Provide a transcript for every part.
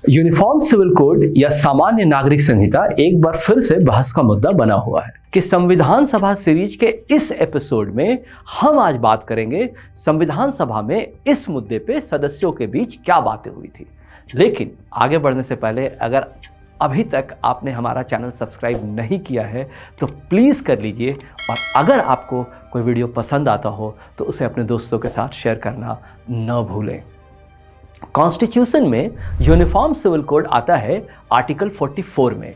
Uniform civil code या सामान्य नागरिक संहिता एक बार फिर से बहस का मुद्दा बना हुआ है कि संविधान सभा सीरीज के इस एपिसोड में हम आज बात करेंगे संविधान सभा में इस मुद्दे पे सदस्यों के बीच क्या बातें हुई थी। लेकिन आगे बढ़ने से पहले अगर अभी तक आपने हमारा चैनल सब्सक्राइब नहीं किया है तो प्लीज़ कर लीजिए, और अगर आपको कोई वीडियो पसंद आता हो तो उसे अपने दोस्तों के साथ शेयर करना न भूलें। कॉन्स्टिट्यूशन में यूनिफॉर्म सिविल कोड आता है आर्टिकल 44 में।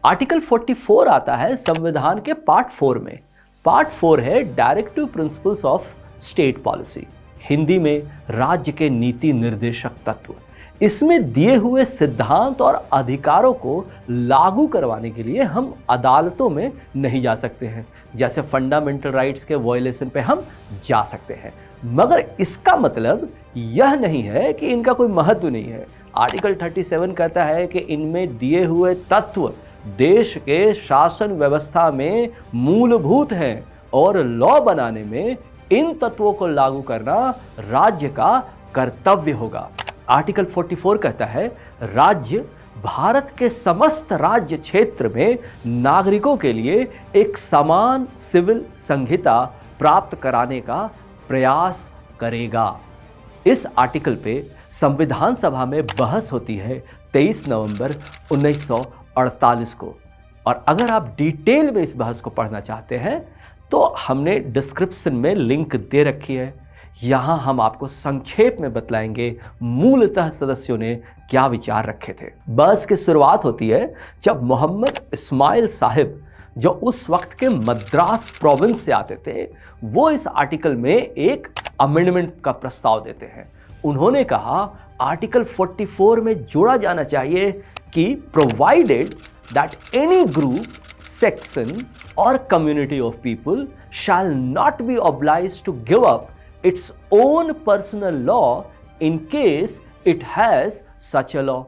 आर्टिकल 44 आता है संविधान के पार्ट 4 में। पार्ट 4 है directive principles of state policy, Hindi में राज्य के नीति निर्देशक तत्व। इसमें दिए हुए सिद्धांत और अधिकारों को लागू करवाने के लिए हम अदालतों में नहीं जा सकते हैं, जैसे फंडामेंटल राइट्स के वायलेशन पे हम जा सकते हैं। मगर इसका मतलब यह नहीं है कि इनका कोई महत्व नहीं है। आर्टिकल 37 कहता है कि इनमें दिए हुए तत्व देश के शासन व्यवस्था में मूलभूत हैं और लॉ बनाने में इन तत्वों को लागू करना राज्य का कर्तव्य होगा। आर्टिकल 44 कहता है राज्य भारत के समस्त राज्य क्षेत्र में नागरिकों के लिए एक समान सिविल संहिता प्राप्त कराने का प्रयास करेगा। इस आर्टिकल पे संविधान सभा में बहस होती है 23 नवंबर 1948 को, और अगर आप डिटेल में इस बहस को पढ़ना चाहते हैं तो हमने डिस्क्रिप्शन में लिंक दे रखी है। यहाँ हम आपको संक्षेप में बतलाएंगे मूलतः सदस्यों ने क्या विचार रखे थे। बहस की शुरुआत होती है जब मोहम्मद इस्माइल साहिब, जो उस वक्त के मद्रास प्रोविंस से आते थे, वो इस आर्टिकल में एक अमेंडमेंट का प्रस्ताव देते हैं। उन्होंने कहा आर्टिकल 44 में जोड़ा जाना चाहिए कि provided that any group, section और community of people shall not be obliged to give up its own personal law in case it has such a law.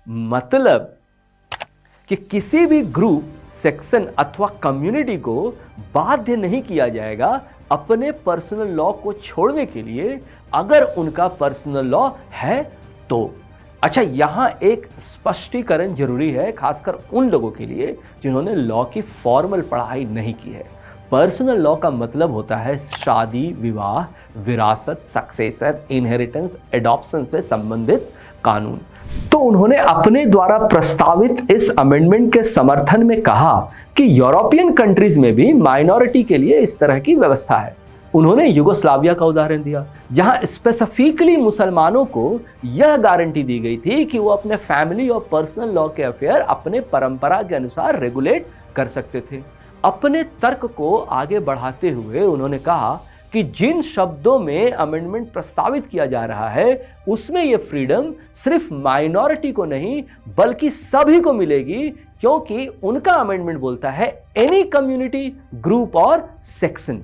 मतलब कि किसी भी ग्रुप, सेक्शन अथवा कम्युनिटी को बाध्य नहीं किया जाएगा अपने पर्सनल लॉ को छोड़ने के लिए, अगर उनका पर्सनल लॉ है तो। अच्छा, यहाँ एक स्पष्टीकरण जरूरी है, खासकर उन लोगों के लिए जिन्होंने लॉ की फॉर्मल पढ़ाई नहीं की है। पर्सनल लॉ का मतलब होता है शादी, विवाह, विरासत, सक्सेसर, इनहेरिटेंस, एडॉप्शन से संबंधित कानून। तो उन्होंने अपने द्वारा प्रस्तावित इस अमेंडमेंट के समर्थन में कहा कि यूरोपियन कंट्रीज में भी माइनॉरिटी के लिए इस तरह की व्यवस्था है। उन्होंने युगोस्लाविया का उदाहरण दिया, जहां स्पेसिफिकली मुसलमानों को यह गारंटी दी गई थी कि वो अपने फैमिली और पर्सनल लॉ के अफेयर अपने परंपरा के अनुसार रेगुलेट कर सकते थे। अपने तर्क को आगे बढ़ाते हुए उन्होंने कहा कि जिन शब्दों में अमेंडमेंट प्रस्तावित किया जा रहा है उसमें यह फ्रीडम सिर्फ माइनॉरिटी को नहीं बल्कि सभी को मिलेगी, क्योंकि उनका अमेंडमेंट बोलता है एनी कम्युनिटी, ग्रुप और सेक्शन।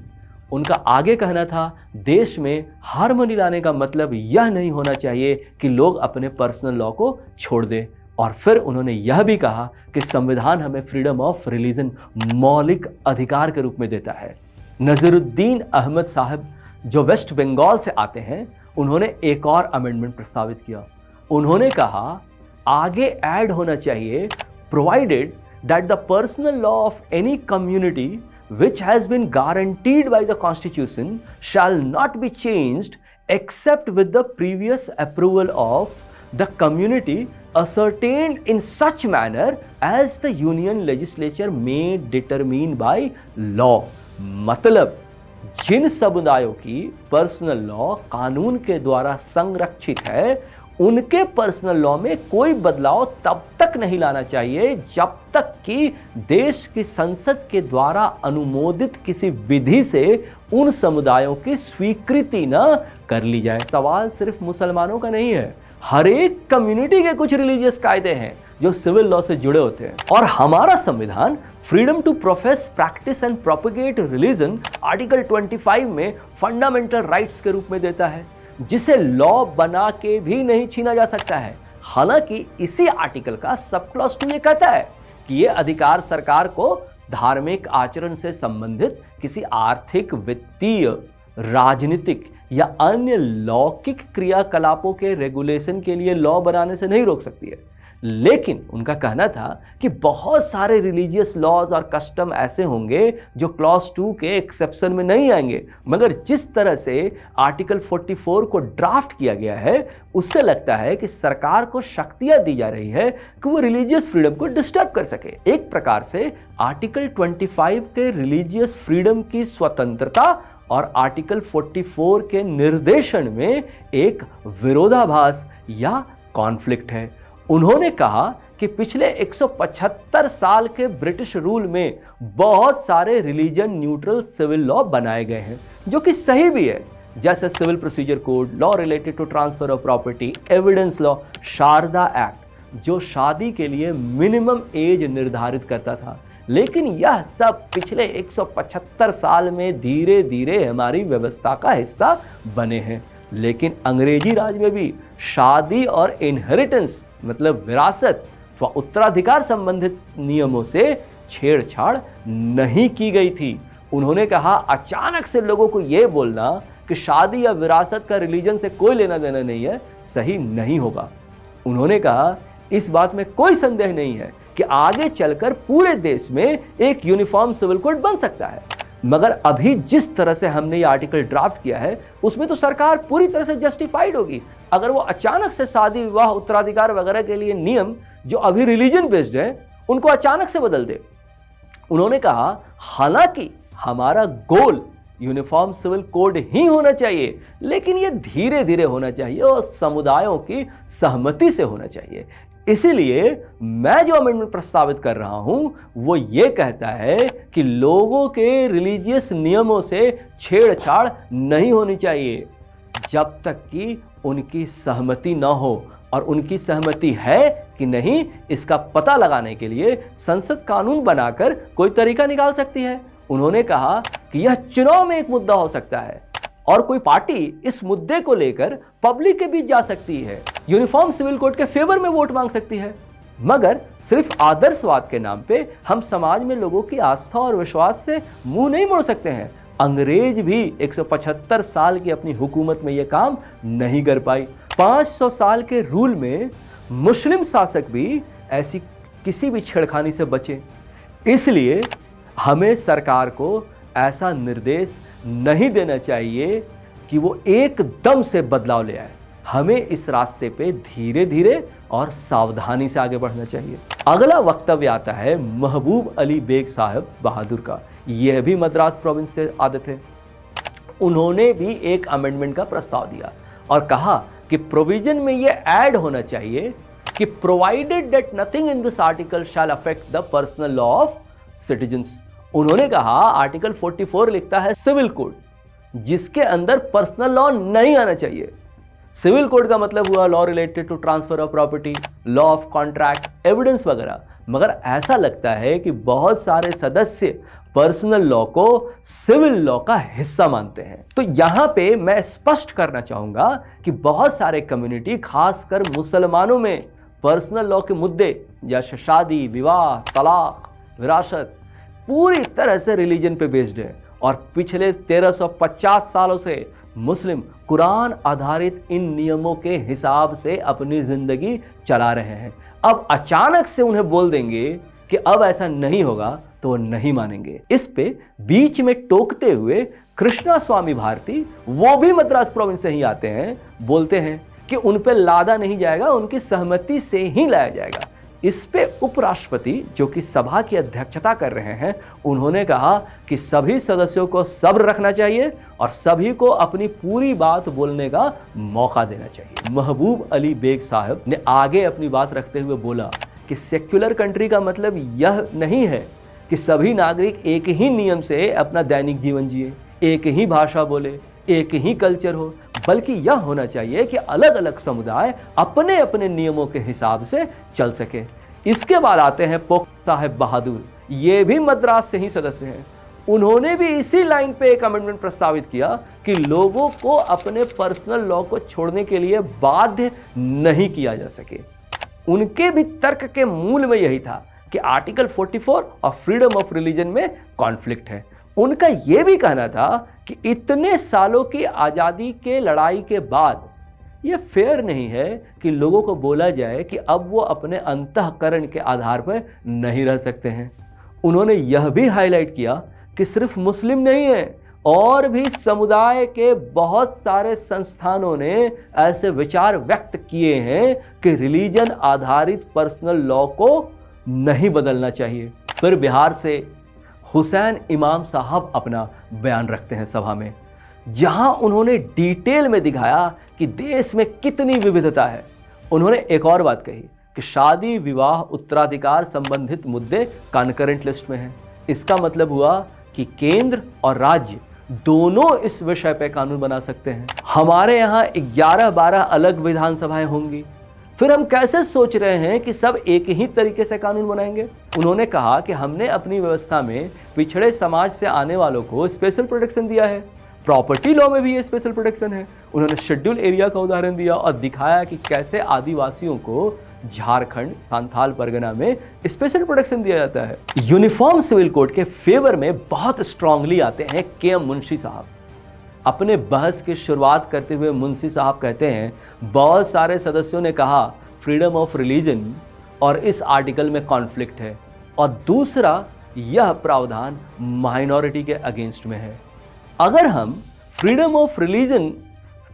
उनका आगे कहना था देश में हार्मनी लाने का मतलब यह नहीं होना चाहिए कि लोग अपने पर्सनल लॉ को छोड़ दें। और फिर उन्होंने यह भी कहा कि संविधान हमें फ्रीडम ऑफ रिलीजन मौलिक अधिकार के रूप में देता है। नजरुद्दीन अहमद साहब, जो वेस्ट बंगाल से आते हैं, उन्होंने एक और अमेंडमेंट प्रस्तावित किया। उन्होंने कहा आगे ऐड होना चाहिए provided that the personal law of any community which has been guaranteed by the constitution shall not be changed except with the previous approval of the community ascertained in such manner as the union legislature may determine by law। मतलब जिन समुदायों की personal law कानून के द्वारा संरक्षित है उनके personal law में कोई बदलाव तब तक नहीं लाना चाहिए जब तक कि देश की संसद के द्वारा अनुमोदित किसी विधि से उन समुदायों की स्वीकृति न कर ली जाए। सवाल सिर्फ मुसलमानों का नहीं है, हर एक कम्युनिटी के कुछ रिलीजियस कायदे हैं जो सिविल लॉ से जुड़े होते हैं। और हमारा संविधान freedom to profess, practice and propagate religion article 25 में फंडामेंटल राइट्स के रूप में देता है, जिसे लॉ बना के भी नहीं छीना जा सकता है। हालांकि इसी आर्टिकल का सब क्लॉज 2 ये कहता है कि ये अधिकार सरकार को धार्मिक आचरण से संबंधित किसी आर्थिक, वित्तीय, राजनीतिक या अन्य लौकिक क्रियाकलापों के रेगुलेशन के लिए लॉ बनाने से नहीं रोक सकती है। लेकिन उनका कहना था कि बहुत सारे रिलीजियस लॉज और कस्टम ऐसे होंगे जो क्लॉज 2 के एक्सेप्शन में नहीं आएंगे, मगर जिस तरह से आर्टिकल 44 को ड्राफ्ट किया गया है उससे लगता है कि सरकार को शक्तियां दी जा रही है कि वो रिलीजियस फ्रीडम को डिस्टर्ब कर सके। एक प्रकार से आर्टिकल 25 के रिलीजियस फ्रीडम की स्वतंत्रता और आर्टिकल 44 के निर्देशन में एक विरोधाभास या कॉन्फ्लिक्ट है। उन्होंने कहा कि पिछले 175 साल के ब्रिटिश रूल में बहुत सारे रिलीजन न्यूट्रल सिविल लॉ बनाए गए हैं जो कि सही भी है, जैसे civil procedure code, law related to transfer of property, evidence law, Sharda act जो शादी के लिए मिनिमम एज निर्धारित करता था। लेकिन यह सब पिछले 175 साल में धीरे धीरे हमारी व्यवस्था का हिस्सा बने हैं। लेकिन अंग्रेजी राज में भी शादी और इनहेरिटेंस मतलब विरासत व उत्तराधिकार संबंधित नियमों से छेड़छाड़ नहीं की गई थी। उन्होंने कहा अचानक से लोगों को यह बोलना कि शादी या विरासत का रिलीजन से कोई लेना देना नहीं है, सही नहीं होगा। उन्होंने कहा इस बात में कोई संदेह नहीं है कि आगे चलकर पूरे देश में एक यूनिफॉर्म सिविल कोड बन सकता है, मगर अभी जिस तरह से हमने ये आर्टिकल ड्राफ्ट किया है उसमें तो सरकार पूरी तरह से जस्टिफाइड होगी अगर वो अचानक से शादी विवाह उत्तराधिकार वगैरह के लिए नियम जो अभी रिलीजन बेस्ड है उनको अचानक से बदल दे। उन्होंने कहा हालांकि हमारा गोल यूनिफॉर्म सिविल कोड ही होना चाहिए, लेकिन ये धीरे धीरे होना चाहिए और समुदायों की सहमति से होना चाहिए। इसीलिए मैं जो अमेंडमेंट प्रस्तावित कर रहा हूं वो ये कहता है कि लोगों के रिलीजियस नियमों से छेड़छाड़ नहीं होनी चाहिए जब तक कि उनकी सहमति ना हो, और उनकी सहमति है कि नहीं इसका पता लगाने के लिए संसद कानून बनाकर कोई तरीका निकाल सकती है। उन्होंने कहा कि यह चुनाव में एक मुद्दा हो सकता है और कोई पार्टी इस मुद्दे को लेकर पब्लिक के बीच जा सकती है, यूनिफॉर्म सिविल कोड के फेवर में वोट मांग सकती है, मगर सिर्फ आदर्शवाद के नाम पे हम समाज में लोगों की आस्था और विश्वास से मुंह नहीं मोड़ सकते हैं। अंग्रेज भी 175 साल की अपनी हुकूमत में यह काम नहीं कर पाई। 500 साल के रूल में मुस्लिम शासक भी ऐसी किसी भी छेड़खानी से बचे। इसलिए हमें सरकार को ऐसा निर्देश नहीं देना चाहिए कि वो एकदम से बदलाव ले आए। हमें इस रास्ते पे धीरे धीरे और सावधानी से आगे बढ़ना चाहिए। अगला वक्तव्य आता है महबूब अली बेग साहब बहादुर का। यह भी मद्रास प्रोविंस से आते थे। उन्होंने भी एक अमेंडमेंट का प्रस्ताव दिया और कहा कि प्रोविजन में यह ऐड होना चाहिए कि provided that nothing in this article shall affect the personal law of citizens. उन्होंने कहा आर्टिकल 44 लिखता है सिविल कोड, जिसके अंदर पर्सनल लॉ नहीं आना चाहिए। सिविल कोड का मतलब हुआ law related to transfer of property, law of contract, evidence वगैरह, मगर ऐसा लगता है कि बहुत सारे सदस्य पर्सनल लॉ को सिविल लॉ का हिस्सा मानते हैं। तो यहां पे मैं स्पष्ट करना चाहूंगा कि बहुत सारे कम्युनिटी खासकर मुसलमानों में पर्सनल लॉ के मुद्दे जैसे शादी, विवाह, तलाक, विरासत पूरी तरह से रिलीजन पे बेस्ड है और पिछले 1350 सालों से मुस्लिम कुरान आधारित इन नियमों के हिसाब से अपनी जिंदगी चला रहे हैं। अब अचानक से उन्हें बोल देंगे कि अब ऐसा नहीं होगा तो वो नहीं मानेंगे। इस पे बीच में टोकते हुए कृष्णा स्वामी भारती, वो भी मद्रास प्रोविंस से ही आते हैं, बोलते हैं कि उन पे लादा नहीं जाएगा, उनकी सहमति से ही लाया जाएगा। इस पे उपराष्ट्रपति जो कि सभा की अध्यक्षता कर रहे हैं, उन्होंने कहा कि सभी सदस्यों को सब्र रखना चाहिए और सभी को अपनी पूरी बात बोलने का मौका देना चाहिए। महबूब अली बेग साहब ने आगे अपनी बात रखते हुए बोला कि सेक्युलर कंट्री का मतलब यह नहीं है कि सभी नागरिक एक ही नियम से अपना दैनिक जीवन जिए, एक ही भाषा बोले, एक ही कल्चर हो, बल्कि यह होना चाहिए कि अलग अलग समुदाय अपने अपने नियमों के हिसाब से चल सके। इसके बाद आते हैं पोक साहब बहादुर, ये भी मद्रास से ही सदस्य हैं। उन्होंने भी इसी लाइन पे एक अमेंडमेंट प्रस्तावित किया कि लोगों को अपने पर्सनल लॉ को छोड़ने के लिए बाध्य नहीं किया जा सके। उनके भी तर्क के मूल में यही था कि आर्टिकल 44 और फ्रीडम ऑफ रिलीजन में कॉन्फ्लिक्ट है। उनका यह भी कहना था कि इतने सालों की आज़ादी के लड़ाई के बाद ये फेयर नहीं है कि लोगों को बोला जाए कि अब वो अपने अंतःकरण के आधार पर नहीं रह सकते हैं। उन्होंने यह भी हाईलाइट किया कि सिर्फ मुस्लिम नहीं है, और भी समुदाय के बहुत सारे संस्थानों ने ऐसे विचार व्यक्त किए हैं कि रिलीजन आधारित पर्सनल लॉ को नहीं बदलना चाहिए। फिर बिहार से हुसैन इमाम साहब अपना बयान रखते हैं सभा में, जहां उन्होंने डिटेल में दिखाया कि देश में कितनी विविधता है। उन्होंने एक और बात कही कि शादी विवाह उत्तराधिकार संबंधित मुद्दे कॉन्करेंट लिस्ट में हैं। इसका मतलब हुआ कि केंद्र और राज्य दोनों इस विषय पर कानून बना सकते हैं। हमारे यहाँ 11-12 अलग विधानसभाएं होंगी, फिर हम कैसे सोच रहे हैं कि सब एक ही तरीके से कानून बनाएंगे। उन्होंने कहा कि हमने अपनी व्यवस्था में पिछड़े समाज से आने वालों को स्पेशल प्रोटेक्शन दिया है, प्रॉपर्टी लॉ में भी ये स्पेशल प्रोटेक्शन है। उन्होंने शेड्यूल एरिया का उदाहरण दिया और दिखाया कि कैसे आदिवासियों को झारखंड सांथाल परगना में स्पेशल प्रोटेक्शन दिया जाता है। यूनिफॉर्म सिविल कोड के फेवर में बहुत स्ट्रांगली आते हैं के.एम. मुंशी साहब। अपने बहस की शुरुआत करते हुए मुंशी साहब कहते हैं, बहुत सारे सदस्यों ने कहा फ्रीडम ऑफ रिलीजन और इस आर्टिकल में कॉन्फ्लिक्ट है, और दूसरा यह प्रावधान माइनॉरिटी के अगेंस्ट में है। अगर हम फ्रीडम ऑफ रिलीजन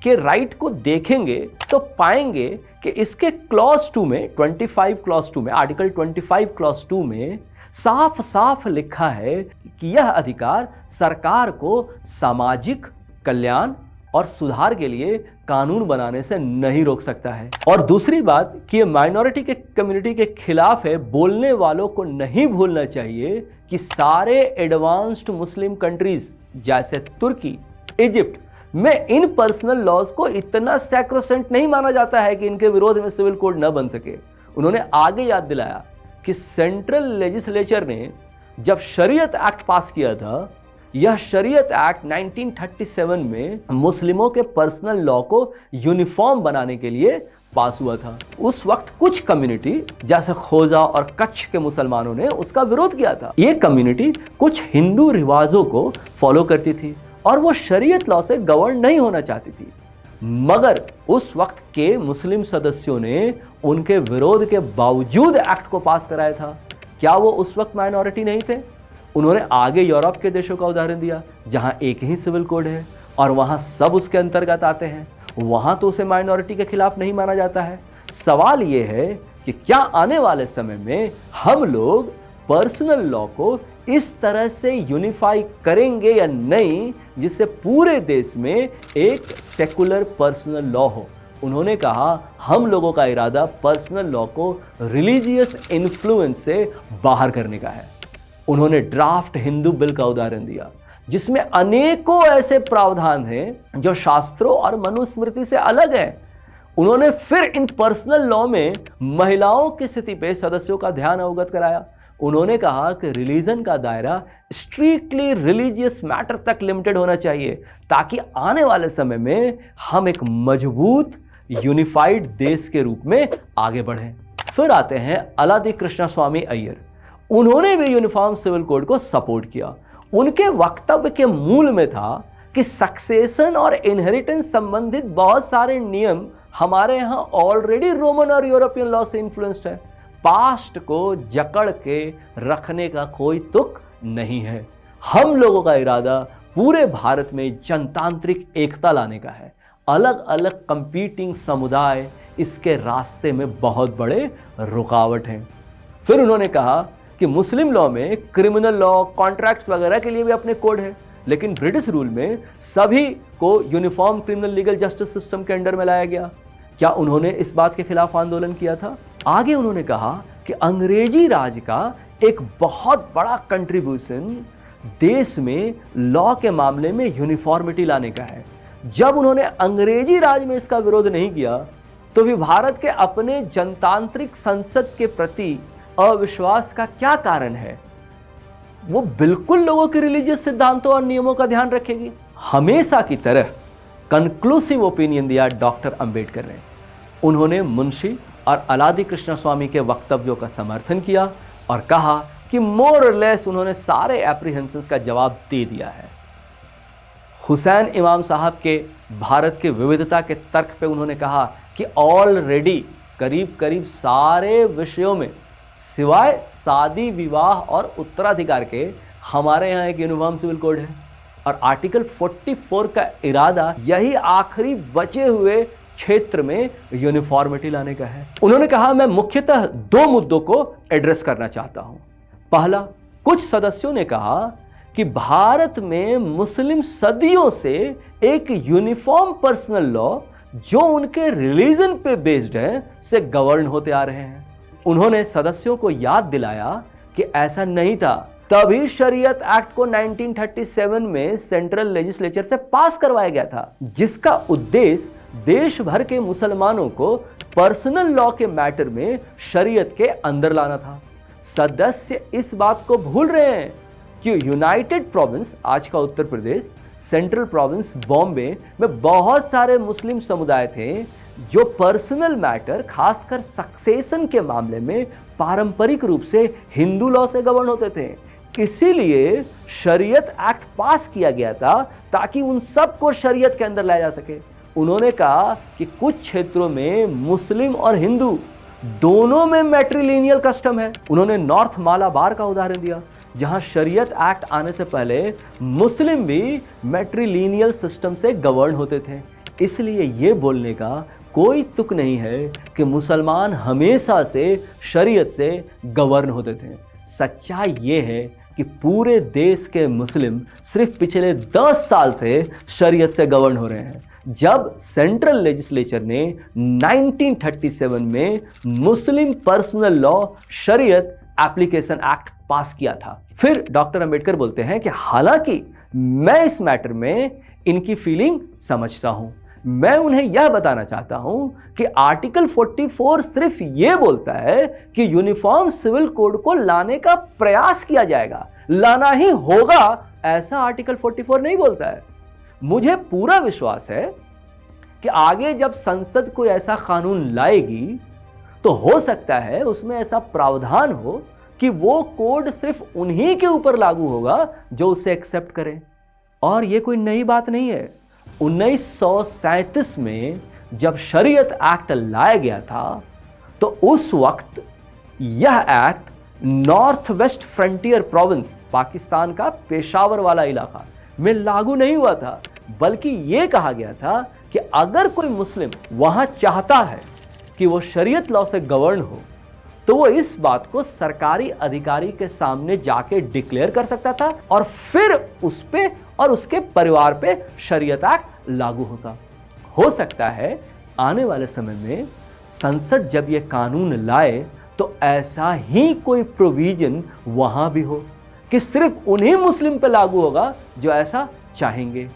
के राइट को देखेंगे तो पाएंगे कि इसके क्लॉज 2 में 25 क्लॉज 2 में आर्टिकल 25 क्लॉज 2 में साफ साफ लिखा है कि यह अधिकार सरकार को सामाजिक कल्याण और सुधार के लिए कानून बनाने से नहीं रोक सकता है। और दूसरी बात कि ये माइनॉरिटी के कम्युनिटी के खिलाफ है। बोलने वालों को नहीं भूलना चाहिए कि सारे एडवांस्ड मुस्लिम कंट्रीज जैसे तुर्की, इजिप्ट में इन पर्सनल लॉज को इतना सैक्रोसेंट नहीं माना जाता है कि इनके विरोध में सिविल कोड न बन सके। उन्होंने आगे याद दिलाया कि सेंट्रल लेजिस्लेचर ने जब शरीयत एक्ट पास किया था, यह शरीयत एक्ट 1937 में मुस्लिमों के पर्सनल लॉ को यूनिफॉर्म बनाने के लिए पास हुआ था। उस वक्त कुछ कम्युनिटी जैसे खोजा और कच्छ के मुसलमानों ने उसका विरोध किया था। ये कम्युनिटी कुछ हिंदू रिवाजों को फॉलो करती थी और वो शरीयत लॉ से गवर्न नहीं होना चाहती थी, मगर उस वक्त के मुस्लिम सदस्यों ने उनके विरोध के बावजूद एक्ट को पास कराया था। क्या वो उस वक्त माइनॉरिटी नहीं थे? उन्होंने आगे यूरोप के देशों का उदाहरण दिया जहां एक ही सिविल कोड है और वहां सब उसके अंतर्गत आते हैं, वहां तो उसे माइनॉरिटी के खिलाफ नहीं माना जाता है। सवाल ये है कि क्या आने वाले समय में हम लोग पर्सनल लॉ को इस तरह से यूनिफाई करेंगे या नहीं जिससे पूरे देश में एक सेकुलर पर्सनल लॉ हो। उन्होंने कहा हम लोगों का इरादा पर्सनल लॉ को रिलीजियस इन्फ्लुएंस से बाहर करने का है। उन्होंने ड्राफ्ट हिंदू बिल का उदाहरण दिया जिसमें अनेकों ऐसे प्रावधान हैं जो शास्त्रों और मनुस्मृति से अलग हैं। उन्होंने फिर इन पर्सनल लॉ में महिलाओं की स्थिति पे सदस्यों का ध्यान अवगत कराया। उन्होंने कहा कि रिलीजन का दायरा स्ट्रिक्टली रिलीजियस मैटर तक लिमिटेड होना चाहिए ताकि आने वाले समय में हम एक मजबूत यूनिफाइड देश के रूप में आगे बढ़ें। फिर आते हैं अलादी कृष्णा स्वामी अय्यर। उन्होंने भी यूनिफॉर्म सिविल कोड को सपोर्ट किया। उनके वक्तव्य के मूल में था कि सक्सेशन और इनहेरिटेंस संबंधित बहुत सारे नियम हमारे यहाँ ऑलरेडी रोमन और यूरोपियन लॉ से इन्फ्लुएंस्ड है। पास्ट को जकड़ के रखने का कोई तुक नहीं है। हम लोगों का इरादा पूरे भारत में जनतांत्रिक एकता लाने का है। अलग अलग कंपीटिंग समुदाय इसके रास्ते में बहुत बड़े रुकावट हैं। फिर उन्होंने कहा कि मुस्लिम लॉ में क्रिमिनल लॉ, कॉन्ट्रैक्ट्स वगैरह के लिए भी अपने कोड है, लेकिन ब्रिटिश रूल में सभी को uniform criminal legal justice system के अंडर में लाया गया। क्या उन्होंने इस बात के खिलाफ आंदोलन किया था? आगे उन्होंने कहा कि अंग्रेजी राज का एक बहुत बड़ा कंट्रीब्यूशन देश में लॉ के मामले में यूनिफॉर्मिटी लाने का है। जब उन्होंने अंग्रेजी राज में इसका विरोध नहीं किया तो भी भारत के अपने जनतांत्रिक संसद के प्रति अविश्वास का क्या कारण है? वो बिल्कुल लोगों के रिलीजियस सिद्धांतों और नियमों का ध्यान रखेगी। हमेशा की तरह कंक्लूसिव ओपिनियन दिया डॉक्टर अंबेडकर ने। उन्होंने मुंशी और अलादी कृष्णा स्वामी के वक्तव्यों का समर्थन किया और कहा कि मोर और लेस उन्होंने सारे एप्रीहेंशंस का जवाब दे दिया है। हुसैन इमाम साहब के भारत की विविधता के तर्क पे उन्होंने कहा कि ऑलरेडी करीब करीब सारे विषयों में सिवाय शादी विवाह और उत्तराधिकार के हमारे यहाँ एक यूनिफॉर्म सिविल कोड है और आर्टिकल 44 का इरादा यही आखिरी बचे हुए क्षेत्र में यूनिफॉर्मिटी लाने का है। उन्होंने कहा, मैं मुख्यतः दो मुद्दों को एड्रेस करना चाहता हूं। पहला, कुछ सदस्यों ने कहा कि भारत में मुस्लिम सदियों से एक यूनिफॉर्म पर्सनल लॉ जो उनके रिलीजन पे बेस्ड है से गवर्न होते आ रहे हैं। उन्होंने सदस्यों को याद दिलाया कि ऐसा नहीं था, तभी शरीयत एक्ट को 1937 में सेंट्रल लेजिस्लेचर से पास करवाया गया था, जिसका उद्देश्य देश भर के मुसलमानों को पर्सनल लॉ के मैटर में शरीयत के अंदर लाना था। सदस्य इस बात को भूल रहे हैं कि यूनाइटेड प्रोविंस, आज का उत्तर प्रदेश, सेंट्रल प्रोविंस बॉम्बे में बहुत सारे मुस्लिम समुदाय थे जो पर्सनल मैटर, खासकर सक्सेशन के मामले में पारंपरिक रूप से हिंदू लॉ से गवर्न होते थे। इसीलिए शरीयत एक्ट पास किया गया था ताकि उन सबको शरीयत के अंदर लाया जा सके। उन्होंने कहा कि कुछ क्षेत्रों में मुस्लिम और हिंदू दोनों में मैट्रिलिनियल कस्टम है। उन्होंने नॉर्थ मालाबार का उदाहरण दिया, जहां शरीयत एक्ट आने से पहले मुस्लिम भी मैट्रिलिनियल सिस्टम से गवर्न होते थे। इसलिए ये बोलने का कोई तुक नहीं है कि मुसलमान हमेशा से शरीयत से गवर्न होते थे। सच्चाई ये है कि पूरे देश के मुस्लिम सिर्फ पिछले 10 साल से शरीयत से गवर्न हो रहे हैं, जब सेंट्रल लेजिस्लेचर ने 1937 में मुस्लिम पर्सनल लॉ शरीयत एप्लीकेशन एक्ट पास किया था। फिर डॉक्टर अंबेडकर बोलते हैं कि हालांकि मैं इस मैटर में इनकी फीलिंग समझता हूं, मैं उन्हें यह बताना चाहता हूं कि आर्टिकल 44 सिर्फ यह बोलता है कि यूनिफॉर्म सिविल कोड को लाने का प्रयास किया जाएगा, लाना ही होगा, ऐसा आर्टिकल 44 नहीं बोलता है। मुझे पूरा विश्वास है कि आगे जब संसद कोई ऐसा कानून लाएगी तो हो सकता है उसमें ऐसा प्रावधान हो कि वो कोड सिर्फ उन्हीं के ऊपर लागू होगा जो उसे एक्सेप्ट करें। और ये कोई नई बात नहीं है। 1937 में जब शरीयत एक्ट लाया गया था तो उस वक्त यह act north west frontier province, Pakistan का पेशावर वाला इलाका में लागू नहीं हुआ था, बल्कि यह कहा गया था कि अगर कोई मुस्लिम वहां चाहता है कि वो शरीयत लॉ से गवर्न हो तो वो इस बात को सरकारी अधिकारी के सामने जाके डिक्लेयर कर सकता था और फिर उस पे और उसके परिवार पे शरीयत एक्ट लागू होता। हो सकता है आने वाले समय में संसद जब ये कानून लाए तो ऐसा ही कोई प्रोविजन वहां भी हो कि सिर्फ उन्हीं मुस्लिम पे लागू होगा जो ऐसा चाहेंगे।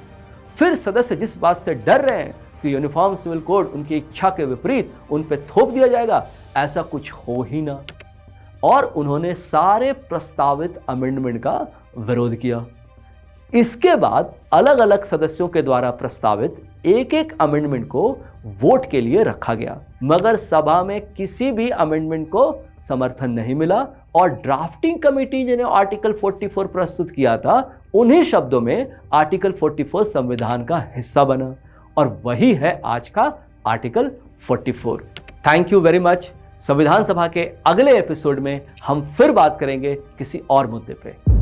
फिर सदस्य जिस बात से डर रहे हैं कि यूनिफॉर्म सिविल कोड उनकी इच्छा के विपरीत उन पे थोप दिया जाएगा, ऐसा कुछ हो ही ना, और उन्होंने सारे प्रस्तावित अमेंडमेंट का विरोध किया। इसके बाद अलग अलग सदस्यों के द्वारा प्रस्तावित एक एक अमेंडमेंट को वोट के लिए रखा गया, मगर सभा में किसी भी अमेंडमेंट को समर्थन नहीं मिला और ड्राफ्टिंग कमेटी जिन्हें आर्टिकल 44 प्रस्तुत किया था, उन्हीं शब्दों में आर्टिकल 44 संविधान का हिस्सा बना और वही है आज का article 44। Thank you very much. संविधान सभा के अगले एपिसोड में हम फिर बात करेंगे किसी और मुद्दे पे।